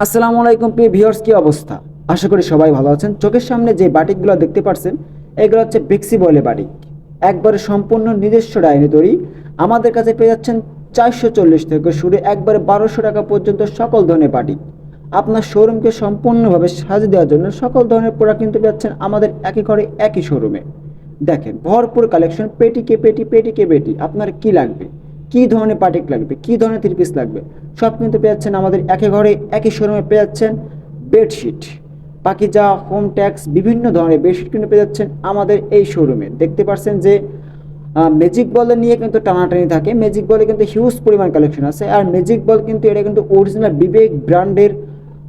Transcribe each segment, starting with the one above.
আসসালামু আলাইকুম প্রিয় ভিউয়ার্স, কি অবস্থা? আশা করি সবাই ভালো আছেন। চোখের সামনে যে বাটিকগুলো দেখতে পাচ্ছেন এগুলো হচ্ছে বেক্সি বয়েলের বাটিক। একবারে সম্পূর্ণ নিজস্ব ডাইনি তৈরি। আমাদের কাছে পেয়ে যাচ্ছেন 440 থেকে শুরু একবারে 1200 টাকা পর্যন্ত সকল ধরনের বাটিক। আপনার শোরুমকে সম্পূর্ণভাবে সাজিয়ে দেওয়ার জন্য সকল ধরনের প্রোডাক্ট কিনতে পাচ্ছেন আমাদের একই ঘরে একই শোরুমে। দেখেন ভরপুর কালেকশন, পেটিকে পেটি পেটিকে পেটি। আপনার কি লাগবে, কি ধরনের পার্টিক লাগবে, কি ধরনের থ্রি পিস লাগবে, সব কিন্তু পেয়ে যাচ্ছেন আমাদের একই ঘরে একই শোরুমে। পেয়ে যাচ্ছেন বেডশিট, পাকিজা, হোম ট্যাক্স, বিভিন্ন ধরনের বেডশিট কিন্তু পেয়ে যাচ্ছেন আমাদের এই শোরুমে। দেখতে পাচ্ছেন যে ম্যাজিক বলের নিয়ে কিন্তু টানাটানি থাকে। ম্যাজিক বলে কিন্তু হিউজ পরিমাণ কালেকশন আছে। আর ম্যাজিক বল কিন্তু এটা কিন্তু অরিজিনাল বিবেক ব্র্যান্ডের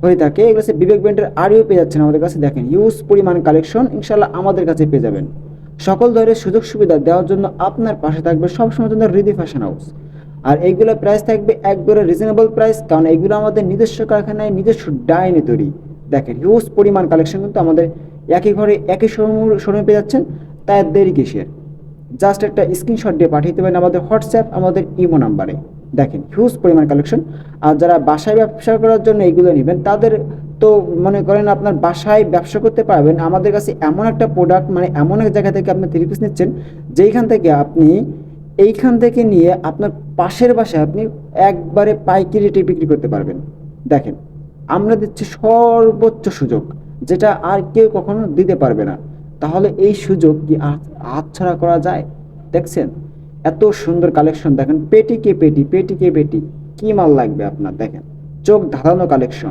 হয়ে থাকে। এগুলো হচ্ছে বিবেক ব্র্যান্ডের আরও পেয়ে যাচ্ছেন আমাদের কাছে। দেখেন হিউজ পরিমাণ কালেকশন ইনশাল্লাহ আমাদের কাছে পেয়ে যাবেন। সকল ধরনের সুযোগ সুবিধা দেওয়ার জন্য আপনার পাশে থাকবে সবসময় জন্য হৃদি ফ্যাশন হাউস। আর এইগুলোর প্রাইস থাকবে একবারে রিজনেবল প্রাইস, কারণ এগুলো আমাদের নিজস্ব কারখানায় নিজস্ব ডাইনি তৈরি। দেখেন হিউজ পরিমাণ কালেকশন কিন্তু আমাদের একই ঘরে একই শোরুমে পেয়ে যাচ্ছেন। তাই আর দেরি কিসের? জাস্ট একটা স্ক্রিনশট দিয়ে পাঠিয়ে দেবেন আমাদের হোয়াটসঅ্যাপ, আমাদের ইমো নাম্বারে। দেখেন হিউজ পরিমাণ কালেকশন। আর যারা বাসায় ব্যবসা করার জন্য এইগুলো নেবেন তাদের তো মনে করেন আপনার বাসায় ব্যবসা করতে পারবেন। আমাদের কাছে এমন একটা প্রোডাক্ট, মানে এমন এক জায়গা থেকে আপনি থ্রি পিস নিচ্ছেন যেইখান থেকে আপনি এইখান থেকে নিয়ে আপনার পাশের বাসায় আপনি একবারে পাইকারি রেটে বিক্রি করতে পারবেন। দেখেন আমরা দিচ্ছি সর্বোচ্চ সুযোগ, যেটা আর কেউ কখনো দিতে পারবে না। তাহলে এই সুযোগ কি হাতছাড়া করা যায়? দেখছেন এত সুন্দর কালেকশন, দেখেন পেটিকে পেটি পেটিকে পেটি। কি মাল লাগবে আপনার? দেখেন চোখ ধাঁধানো কালেকশন।